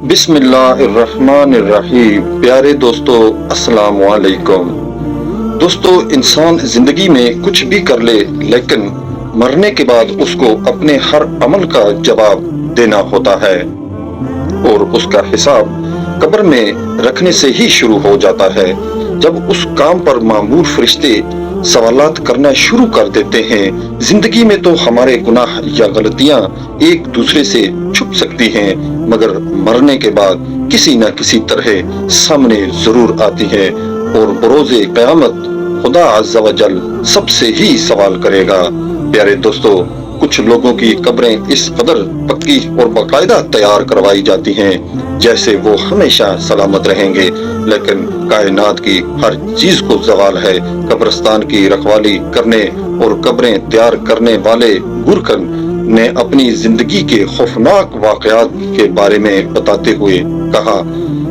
बिस्मिल्लाहिर्रहमानिर्रहीम। प्यारे दोस्तों, अस्सलाम वालेकुम। दोस्तों, इंसान जिंदगी में कुछ भी कर ले, लेकिन मरने के बाद उसको अपने हर अमल का जवाब देना होता है और उसका हिसाब कब्र में रखने से ही शुरू हो जाता है। जब उस काम पर मामूर फरिश्ते सवालात करना शुरू कर देते हैं। जिंदगी में तो हमारे गुनाह या गलतियां एक दूसरे से छुप सकती हैं, मगर मरने के बाद किसी न किसी तरह सामने जरूर आती है और बरोज़े क़यामत खुदा अज़्ज़ा व जल सबसे ही सवाल करेगा। प्यारे दोस्तों, कुछ लोगों की कब्रें इस कदर पक्की और बाकायदा तैयार करवाई जाती हैं जैसे वो हमेशा सलामत रहेंगे, लेकिन कायनात की हर चीज को ज़वाल है। कब्रिस्तान की रखवाली करने और कब्रें तैयार करने वाले बुरकन ने अपनी जिंदगी के खौफनाक वाक़यात के बारे में बताते हुए कहा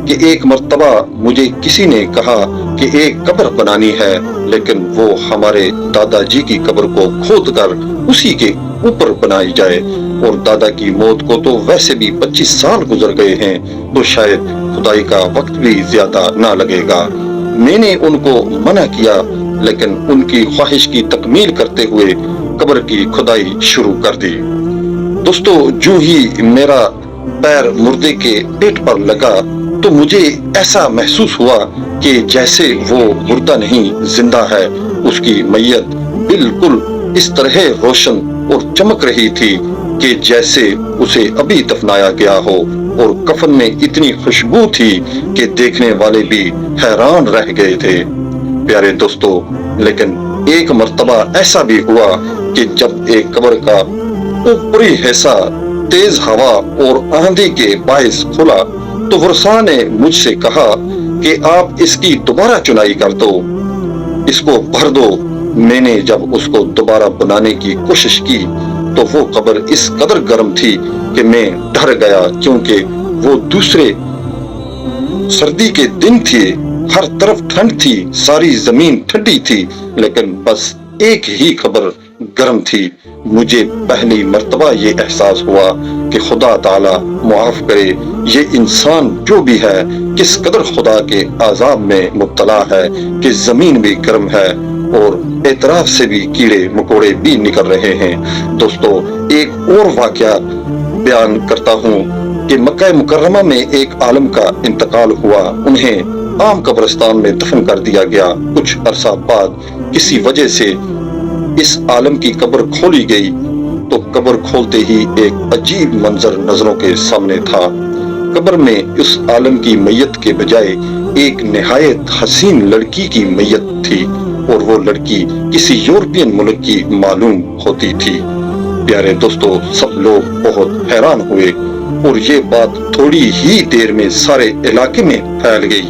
कि एक मर्तबा मुझे किसी ने कहा कि एक कब्र बनानी है, लेकिन वो हमारे दादाजी की कब्र को खोदकर उसी के ऊपर बनाई जाए, और दादा की मौत को तो वैसे भी 25 साल गुजर गए हैं, तो शायद खुदाई का वक्त भी ज्यादा ना लगेगा। मैंने उनको मना किया, लेकिन उनकी ख्वाहिश की तकमील करते हुए कब्र की खुदाई शुरू कर दी। दोस्तों, जो ही मेरा पैर मुर्दे के पेट पर लगा तो मुझे ऐसा महसूस हुआ कि जैसे वो मुर्दा नहीं जिंदा है। उसकी मैयत बिल्कुल इस तरह रोशन और चमक रही थी कि जैसे उसे अभी दफनाया गया हो, और कफन में इतनी खुशबू थी कि देखने वाले भी हैरान रह गए थे। प्यारे दोस्तों, लेकिन एक मर्तबा ऐसा भी हुआ कि जब एक कब्र का ऊपरी हिस्सा तेज हवा और आंधी के बायस खुला तो वर्षा ने मुझसे कहा कि आप इसकी दोबारा चुनाई कर दो, इसको भर दो। मैंने जब उसको दोबारा बनाने की कोशिश की तो वो कब्र इस कदर गर्म थी कि मैं डर गया, क्योंकि वो दूसरे सर्दी के दिन थे, हर तरफ ठंड थी, सारी जमीन ठंडी थी, लेकिन बस एक ही कब्र गर्म थी। मुझे पहली मर्तबा ये एहसास हुआ कि खुदा ताला मुआफ करे, ये इंसान जो भी है किस कदर खुदा के आजाब में मुब्तला है कि जमीन भी गर्म है और एतराफ से भी कीड़े मकोड़े भी निकल रहे हैं। दोस्तों, एक और वाकया बयान करता हूँ कि मक्का मुकर्रमा में एक आलम का इंतकाल हुआ। उन्हें आम कब्रिस्तान में दफन कर दिया गया। कुछ अरसा बाद किसी वजह से इस आलम की कब्र खोली गई तो कब्र खोलते ही एक अजीब मंजर नजरों के सामने था। कब्र में उस आलम की मैयत के बजाय एक निहायत हसीन लड़की की मैयत थी, और वो लड़की किसी यूरोपियन मुल्क की मालूम होती थी। प्यारे दोस्तों, सब लोग बहुत हैरान हुए और ये बात थोड़ी ही देर में सारे इलाके में फैल गई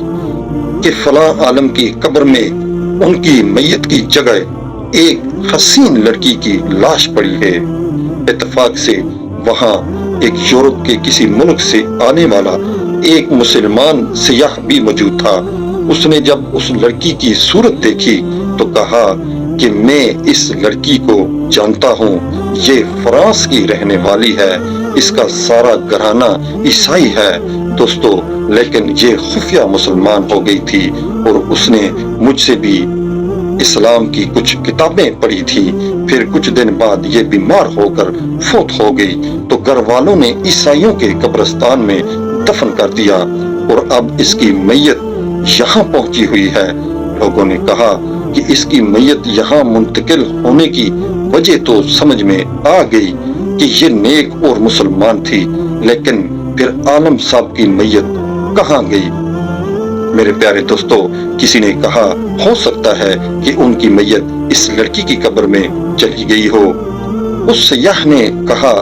कि फलां आलम की कब्र में उनकी मैयत की जगह एक हसीन लड़की की लाश पड़ी है। इत्तेफाक से वहां एक यूरोप के किसी मुल्क से आने वाला एक मुसलमान सियाह भी मौजूद था। उसने जब उस लड़की की सूरत देखी तो कहा कि मैं इस लड़की को जानता हूँ, ये फ्रांस की रहने वाली है, इसका सारा घराना ईसाई है। दोस्तों, लेकिन ये खुफिया मुसलमान हो गई थी और उसने मुझसे भी इस्लाम की कुछ किताबें पढ़ी थी। फिर कुछ दिन बाद ये बीमार होकर फौत हो गई तो घर वालों ने ईसाइयों के कब्रिस्तान में दफन कर दिया और अब इसकी मैयत यहाँ पहुंची हुई है। लोगों ने कहा कि इसकी मैयत यहाँ मुंतकिल होने की वजह तो समझ में आ गई कि ये नेक और मुसलमान थी, लेकिन फिर आलम साहब की मैयत कहाँ गई? मेरे प्यारे दोस्तों, किसी ने कहा हो सकता है कि उनकी मैयत इस लड़की की कब्र में चली गई हो। उस सयाह ने कहा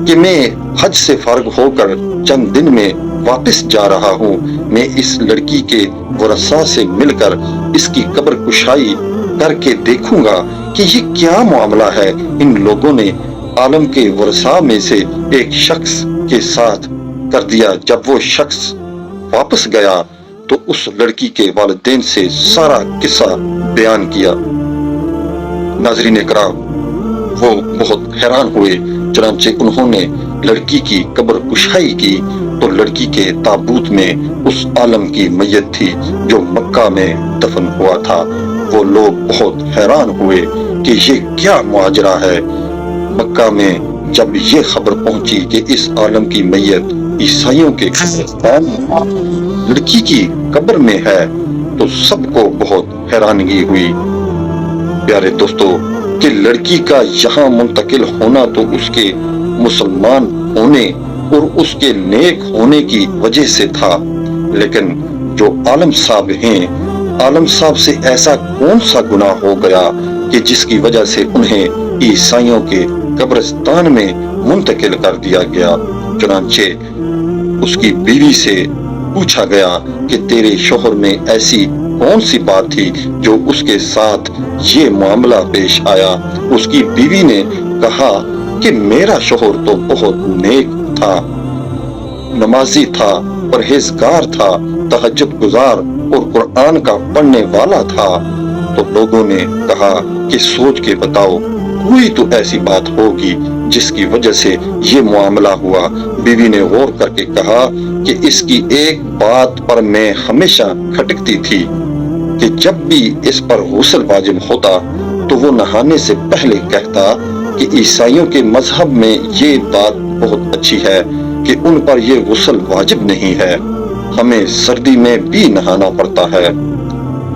कि मैं हज से फारिग होकर चंद दिन में वापस जा रहा हूँ। मैं इस लड़की के वरसा से मिलकर इसकी कब्र कुशाई करके देखूंगा कि ये क्या मामला है। इन लोगों ने आलम के वरसा में से एक शख्स के साथ कर दिया। जब वो शख्स वापस गया तो उस लड़की के वालिदैन से सारा किस्सा बयान किया। नाज़रीन इकराम, वो बहुत हैरान हुए। चनांचे उन्होंने लड़की की कब्र कुशाई की تو لڑکی کے تابوت میں اس عالم کی میت تھی جو مکہ میں دفن ہوا تھا۔ وہ لوگ بہت حیران ہوئے کہ یہ کیا ماجرا ہے۔ مکہ میں جب یہ خبر پہنچی کہ اس عالم کی میت عیسائیوں کے قبرستان میں لڑکی کی قبر میں ہے تو سب کو بہت حیرانگی ہوئی۔ پیارے دوستو، کہ لڑکی کا یہاں منتقل ہونا تو اس کے مسلمان ہونے اور اس کے نیک ہونے کی وجہ سے تھا، لیکن جو عالم صاحب ہیں، عالم صاحب سے ایسا کون سا گناہ ہو گیا کہ جس کی وجہ سے انہیں عیسائیوں کے قبرستان میں منتقل کر دیا گیا۔ چنانچہ اس کی بیوی سے پوچھا گیا کہ تیرے شوہر میں ایسی کون سی بات تھی جو اس کے ساتھ یہ معاملہ پیش آیا؟ اس کی بیوی نے کہا کہ میرا شوہر تو بہت نیک تھا، نمازی تھا، پرہیزگار تھا، تہجد گزار اور قرآن کا پڑھنے والا تھا۔ تو لوگوں نے کہا کہ سوچ کے بتاؤ، کوئی تو ایسی بات ہوگی جس کی وجہ سے یہ معاملہ ہوا۔ بیوی نے غور کر کے کہا کہ اس کی ایک بات پر میں ہمیشہ کھٹکتی تھی کہ جب بھی اس پر غسل واجب ہوتا تو وہ نہانے سے پہلے کہتا کہ عیسائیوں کے مذہب میں یہ بات بہت اچھی ہے کہ ان پر یہ غسل واجب نہیں ہے، ہمیں سردی میں بھی نہانا پڑتا ہے۔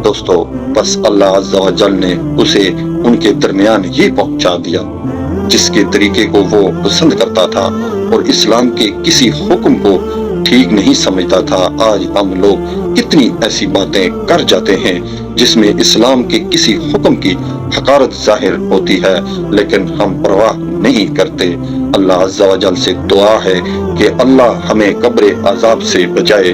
دوستو، بس اللہ عز و جل نے اسے ان کے درمیان یہ پہنچا دیا جس کے طریقے کو وہ پسند کرتا تھا اور اسلام کے کسی حکم کو ٹھیک نہیں سمجھتا تھا۔ آج ہم لوگ کتنی ایسی باتیں کر جاتے ہیں جس میں اسلام کے کسی حکم کی حقارت ظاہر ہوتی ہے، لیکن ہم پرواہ نہیں کرتے۔ اللہ عز و جل سے دعا ہے کہ اللہ ہمیں قبر عذاب سے بچائے،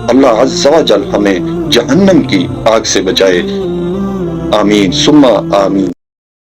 اللہ عز و جل ہمیں جہنم کی آگ سے بچائے۔ آمین ثم آمین۔